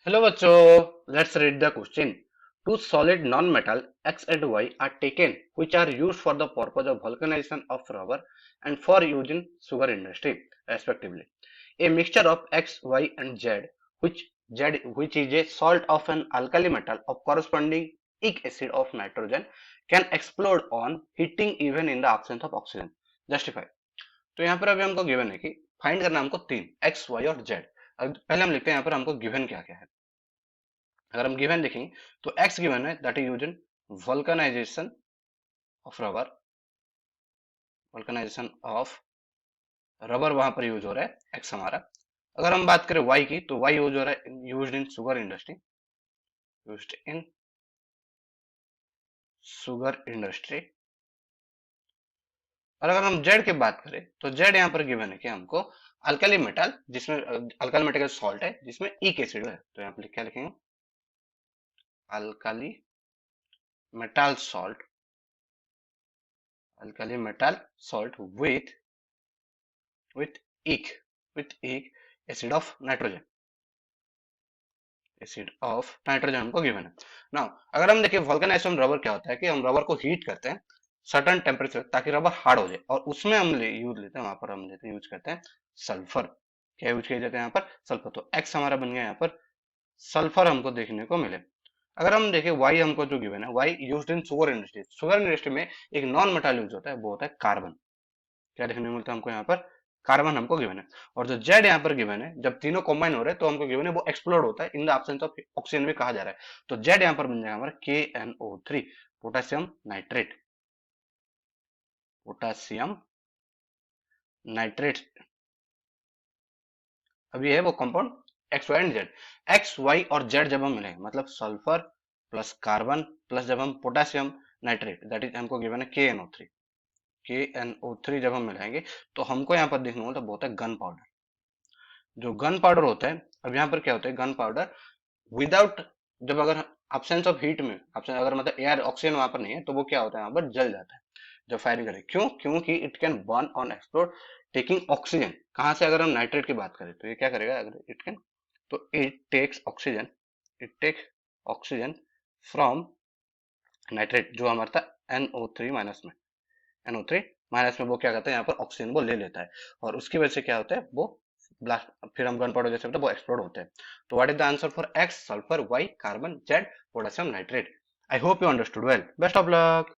Hello बच्चों, let's read the question. Two solid non-metal X and Y are taken which are used for the purpose of vulcanization of rubber and for use in sugar industry respectively. A mixture of X, Y and which is a salt of an alkali metal of corresponding weak acid of nitrogen can explode on heating even in the absence of oxygen. Justify. तो यहाँ पर अभी हमको given है कि find करना हमको तीन एक्स वाई और जेड। पहले हम लिखते हैं यहाँ पर हमको गिवन क्या क्या है। अगर हम गिवन देखेंगे तो एक्स गिवन है that is use in vulcanisation of rubber. Vulcanisation of rubber वहां पर यूज हो रहा है एक्स हमारा। अगर हम बात करें वाई की तो वाई यूज हो रहा है used in sugar industry. Used in sugar industry. और अगर हम जेड की बात करें तो जेड यहाँ पर गिवन है कि हमको अल्कली मेटल जिसमें अल्कली मेटल सॉल्ट है जिसमें ईक एसिड है। तो यहाँ पर क्या लिखेंगे alkali metal salt. Alkali metal salt with ईक with ईक acid of nitrogen. Acid of nitrogen हमको गिवन है। नाउ अगर हम देखें वल्कनाइजेशन रबर क्या होता है कि हम रबर को हीट करते हैं सर्टेन टेम्परेचर ताकि रबर हार्ड हो जाए और उसमें हम यूज लेते हैं वहां पर हम लेते हैं यूज करते हैं सल्फर। क्या यूज किया जाता है यहाँ पर सल्फर। तो एक्स हमारा बन गया यहाँ पर सल्फर हमको देखने को मिले। अगर हम देखें वाई हमको जो गिवन है Y used in sugar industry. Sugar industry में एक नॉन मेटल यूज होता है वो होता है कार्बन। क्या देखने को मिलता है हमको यहाँ पर कार्बन हमको गिवन है। और जो जेड यहाँ पर गिवन है जब तीनों कॉम्बाइन हो रहे हैं तो हमको गिवन है वो एक्सप्लोड होता है in the absence of oxygen भी कहा जा रहा है। तो जेड यहाँ पर बन जाएगा हमारा KNO3 potassium nitrate. Potassium nitrate अभी है वो compound X Y and Z. X Y और जेड जब हम मिलेंगे मतलब सल्फर प्लस कार्बन प्लस जब हम पोटेशियम नाइट्रेट दैट इज हमको गिवन है KNO3। KNO3 जब हम मिलाएंगे तो हमको यहाँ पर देखने को मिलता है बहुत है गन पाउडर। जो गन पाउडर होता है अब यहाँ पर क्या होता है गन पाउडर विदाउट जब अगर एब्सेंस ऑफ हीट में अगर मतलब एयर ऑक्सीजन वहां पर नहीं है तो वो क्या होता है यहाँ पर जल जाता है जब फायरिंग करें। क्यों क्योंकि it can burn on explode taking oxygen कहाँ से। अगर हम नाइट्रेट की बात करें तो ये क्या करेगा अगर इट कैन तो it takes oxygen. It takes oxygen from nitrate जो हमारा था NO3 माइनस में। NO3 माइनस में वो क्या करता है यहाँ पर ऑक्सीजन वो ले लेता है और उसकी वजह से क्या होता है वो ब्लास्ट फिर हम गन पाउडर जैसे होता है वो एक्सप्लोड होता है। तो what is the answer for X sulphur Y carbon Z potassium nitrate. I hope you understood well. Best of luck.